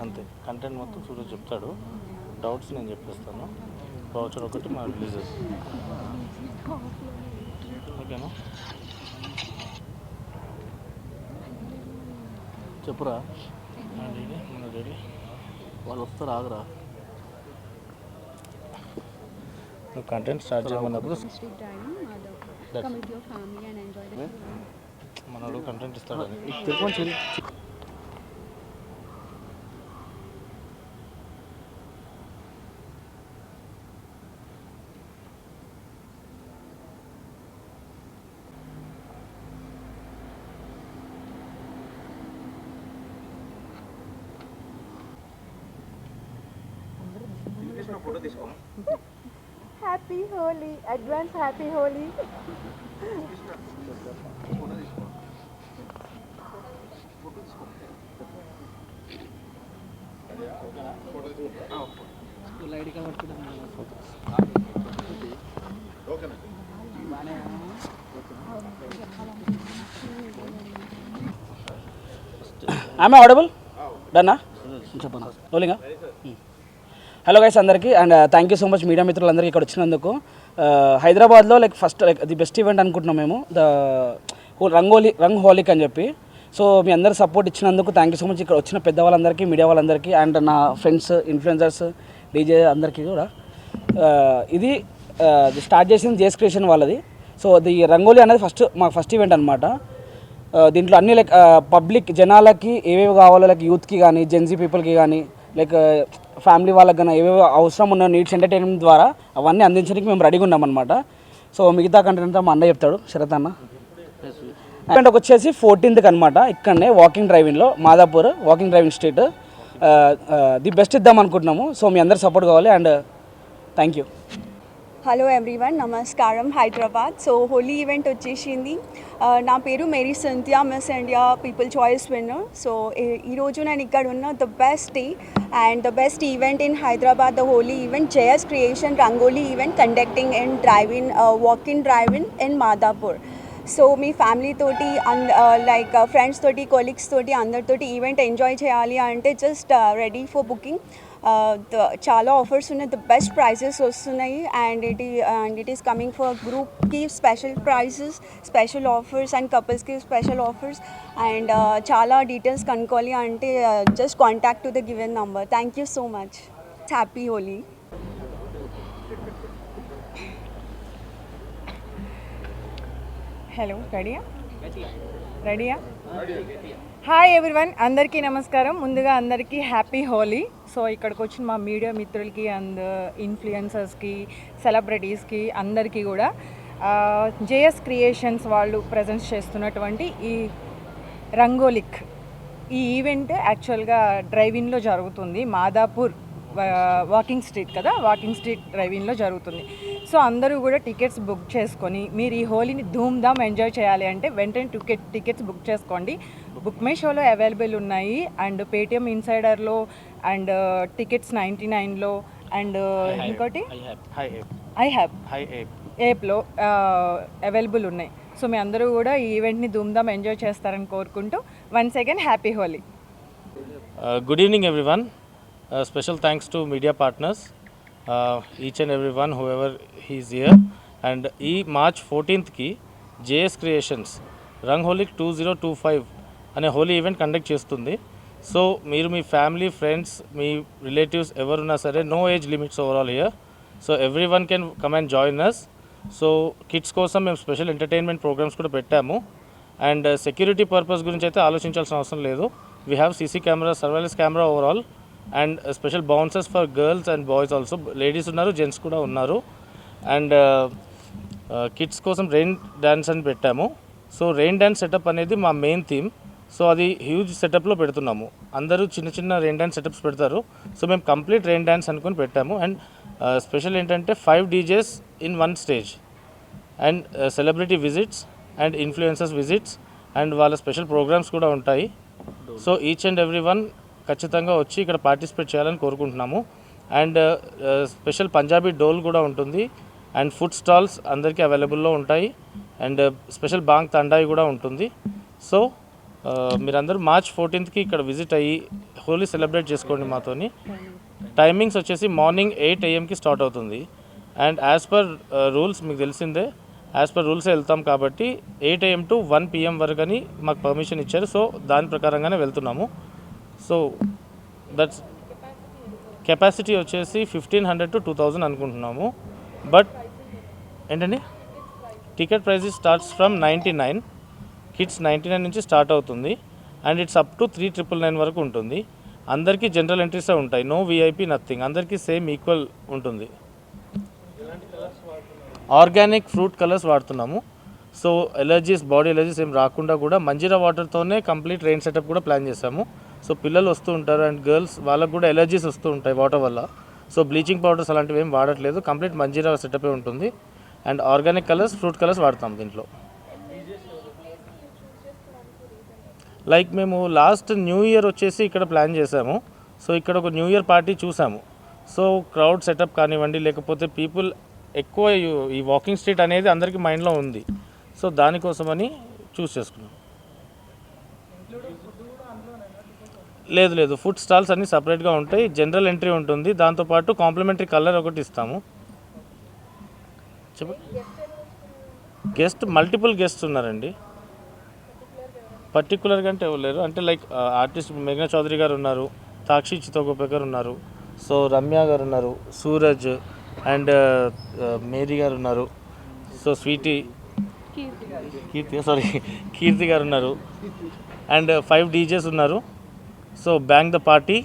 అంతే కంటెంట్ మొత్తం సూరజ్ చెప్తాడు, డౌట్స్ నేను చెప్పేస్తాను. వౌచర్ ఒకటి మా రిలీజ్ ఓకేనా? చెప్పురా. రెడీ మన రెడీ, వాళ్ళు వస్తారు ఆగరా. నువ్వు కంటెంట్ స్టార్ట్ చేయమన్నప్పుడు మనోడు కంటెంట్ ఇస్తాడని ఫోటో తీసుకో. Happy Holi, advance happy Holi. ఆమె ఆడబుల్ డన్నా చెప్పండి రోలింగా. హలో గైస్ అందరికీ, and thank you so much media మిత్రులందరికీ ఇక్కడ వచ్చినందుకు. హైదరాబాద్లో ఫస్ట్ ది బెస్ట్ ఈవెంట్ అనుకుంటున్నాం మేము, ద రంగ్ హోలిక్ అని చెప్పి. సో మీ అందరు సపోర్ట్ ఇచ్చినందుకు థ్యాంక్ యూ సో మచ్. ఇక్కడ వచ్చిన పెద్దవాళ్ళందరికీ, మీడియా వాళ్ళందరికీ, అండ్ నా ఫ్రెండ్స్, ఇన్ఫ్లుయెన్సర్స్, డీజే అందరికీ కూడా. ఇది స్టార్ట్ చేసింది జేఎస్ క్రియేషన్ వాళ్ళది. సో ది రంగోలీ అనేది మా ఫస్ట్ ఈవెంట్ అనమాట. దీంట్లో అన్ని పబ్లిక్ జనాలకి ఏవేవి కావాలో, యూత్కి కానీ, జెన్జీ పీపుల్కి కానీ, ఫ్యామిలీ వాళ్ళకి కానీ ఏవేవో అవసరం ఉన్న నీడ్స్ ఎంటర్టైన్మెంట్ ద్వారా అవన్నీ అందించడానికి మేము రెడీగా ఉన్నామన్నమాట. సో మిగతా కంటెంట్ అంతా మా అన్న చెప్తాడు, శరత్ అన్న. ఈవెంట్ వచ్చేసి 14th అనమాట, ఇక్కడనే వాకింగ్ డ్రైవింగ్లో, Madhapur walking driving street. The best ఇద్దాం అనుకుంటున్నాము. సో మీ అందరు సపోర్ట్ కావాలి, and thank you. Hello everyone, నమస్కారం హైదరాబాద్. సో హోలీ ఈవెంట్ వచ్చేసింది. నా పేరు Mary Cynthia, miss India people choice winner. So ఈరోజు నేను ఇక్కడ ఉన్న the best day and the best event in Hyderabad, the Holi event, JS creation rangoli event conducting in drive in walk in drive in in Madhapur. So మీ family తోటి like friends తోటి, colleagues తోటి, అందరితోటి event enjoy చేయాలి అంటే జస్ట్ రెడీ ఫర్ బుకింగ్. చాలా ఆఫర్స్ ఉన్నాయి, the best prizes వస్తున్నాయి. And it is coming for గ్రూప్కి special prizes, special offers, and కపుల్స్కి స్పెషల్ ఆఫర్స్. అండ్ చాలా డీటెయిల్స్ కనుక్కోవాలి అంటే just contact to the given number. Thank you so much. Happy Holi. Hello, రెడీయా? Hi everyone, అందరికీ నమస్కారం. ముందుగా అందరికీ హ్యాపీ హోలీ. సో ఇక్కడికి వచ్చిన మా మీడియా మిత్రులకి అండ్ ఇన్ఫ్లుయెన్సర్స్కి, సెలబ్రిటీస్కి అందరికీ కూడా జేఎస్ క్రియేషన్స్ వాళ్ళు ప్రజెంట్ చేస్తున్నటువంటి ఈ రంగోలిక్ ఈ ఈవెంట్ యాక్చువల్గా డ్రైవింగ్లో జరుగుతుంది. మాదాపూర్ వాకింగ్ స్ట్రీట్ కదా, వాకింగ్ స్ట్రీట్ డ్రైవింగ్లో జరుగుతుంది. సో అందరూ కూడా టికెట్స్ బుక్ చేసుకొని మీరు ఈ హోలీని ధూమ్ధామ్ ఎంజాయ్ చేయాలి అంటే వెంటనే టికెట్స్ బుక్ చేసుకోండి. బుక్ మై షోలో అవైలబుల్ ఉన్నాయి, అండ్ పేటిఎం ఇన్సైడర్లో, అండ్ టికెట్స్ 99లో, అండ్ ఇంకోటి యాప్లో అవైలబుల్ ఉన్నాయి. సో మీ అందరూ కూడా ఈ ఈవెంట్ని ధూమ్ధామ్ ఎంజాయ్ చేస్తారని కోరుకుంటూ once again happy Holi. Good evening everyone. Special thanks to media partners, each and everyone whoever he is here. And March 14th ki JS Creations Rangholic 2025 అనే హోలీ ఈవెంట్ కండక్ట్ చేస్తుంది. సో మీరు మీ ఫ్యామిలీ, ఫ్రెండ్స్, మీ relatives ఎవరున్నా సరే, no age limits overall here. So everyone can come and join us. So kids కోసం మేము special entertainment programmes కూడా పెట్టాము. అండ్ సెక్యూరిటీ పర్పస్ గురించి అయితే ఆలోచించాల్సిన అవసరం లేదు. We have CC camera, surveillance camera overall, and special bouncers for girls and boys also. Ladies ఉన్నారు, జెంట్స్ కూడా ఉన్నారు. అండ్ కిడ్స్ కోసం రెయిన్ డ్యాన్స్ అని పెట్టాము. సో రెయిన్ డ్యాన్స్ సెటప్ అనేది మా మెయిన్ థీమ్. సో అది హ్యూజ్ సెటప్లో పెడుతున్నాము. అందరూ చిన్న చిన్న రెయిన్ డ్యాన్స్ సెటప్స్ పెడతారు. సో మేము కంప్లీట్ రెయిన్ డ్యాన్స్ అనుకుని పెట్టాము. అండ్ స్పెషల్ ఏంటంటే 5 DJs in 1 stage, and celebrity visits, and influencers visits, and వాళ్ళ స్పెషల్ ప్రోగ్రామ్స్ కూడా ఉంటాయి. So each and every one ఖచ్చితంగా వచ్చి ఇక్కడ పార్టిసిపేట్ చేయాలని కోరుకుంటున్నాము. అండ్ స్పెషల్ పంజాబీ డోల్ కూడా ఉంటుంది అండ్ ఫుడ్ స్టాల్స్ అందరికీ అవైలబుల్లో ఉంటాయి అండ్ స్పెషల్ బాంగ్ తండాయి కూడా ఉంటుంది. సో మీరందరూ మార్చ్ 14th ఇక్కడ విజిట్ అయ్యి హోలీ సెలబ్రేట్ చేసుకోండి మాతోని. టైమింగ్స్ వచ్చేసి మార్నింగ్ 8 AM స్టార్ట్ అవుతుంది అండ్ యాజ్ పర్ రూల్స్ మీకు తెలిసిందే, యాజ్ పర్ రూల్సే వెళ్తాం కాబట్టి 8 AM to 1 PM వరకు అని మాకు పర్మిషన్ ఇచ్చారు. సో దాని ప్రకారంగానే వెళ్తున్నాము. సో దట్స్ కెపాసిటీ వచ్చేసి 1500 to 2000 అనుకుంటున్నాము. బట్ ఏంటండి ticket price starts from 99, kids 99 నుంచి స్టార్ట్ అవుతుంది అండ్ ఇట్స్ అప్ టు 3999 వరకు ఉంటుంది. అందరికీ జనరల్ ఎంట్రీసే ఉంటాయి, నో విఐపి నథింగ్, అందరికీ సేమ్ ఈక్వల్ ఉంటుంది. ఆర్గానిక్ ఫ్రూట్ కలర్స్ వాడుతున్నాము. సో బాడీ ఎలర్జీస్ ఏం రాకుండా కూడా మంజీరా వాటర్తోనే కంప్లీట్ రెయిన్ సెటప్ కూడా ప్లాన్ చేసాము. సో పిల్లలు వస్తూ ఉంటారు అండ్ గర్ల్స్ వాళ్ళకు కూడా ఎలర్జీస్ వస్తూ ఉంటాయి వాటర్ వల్ల. సో బ్లీచింగ్ పౌడర్స్ అలాంటివి ఏం వాడట్లేదు, కంప్లీట్ మంజీరా సెటపే ఉంటుంది and organic colours, fruit colours వాడతాం దీంట్లో. లైక్ మేము లాస్ట్ న్యూ ఇయర్ వచ్చేసి ఇక్కడ ప్లాన్ చేసాము. సో ఇక్కడ ఒక న్యూ ఇయర్ పార్టీ చూసాము. సో క్రౌడ్ సెటప్ కానివ్వండి, లేకపోతే పీపుల్ ఎక్కువ ఈ వాకింగ్ స్ట్రీట్ అనేది అందరికీ మైండ్లో ఉంది. సో దానికోసమని చూస్ చేసుకున్నాం. లేదు, ఫుడ్ స్టాల్స్ అన్నీ సపరేట్గా ఉంటాయి, జనరల్ ఎంట్రీ ఉంటుంది, దాంతోపాటు కాంప్లిమెంటరీ కలర్ ఒకటి ఇస్తాము. చెప్పండి. మల్టిపుల్ గెస్ట్స్ ఉన్నారండి, పర్టికులర్గా అంటే ఎవరు లేరు. అంటే లైక్ ఆర్టిస్ట్ మేఘనా చౌదరి గారు ఉన్నారు, తాక్షి చితోగోపే ఉన్నారు, సో రమ్య గారు ఉన్నారు, సూరజ్ అండ్ మేరీ గారు ఉన్నారు, సో కీర్తి గారు ఉన్నారు అండ్ 5 DJs ఉన్నారు. So bang the party.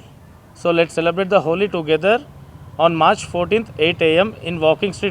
So let's celebrate the Holi together on March 14th 8 AM in Walking Street.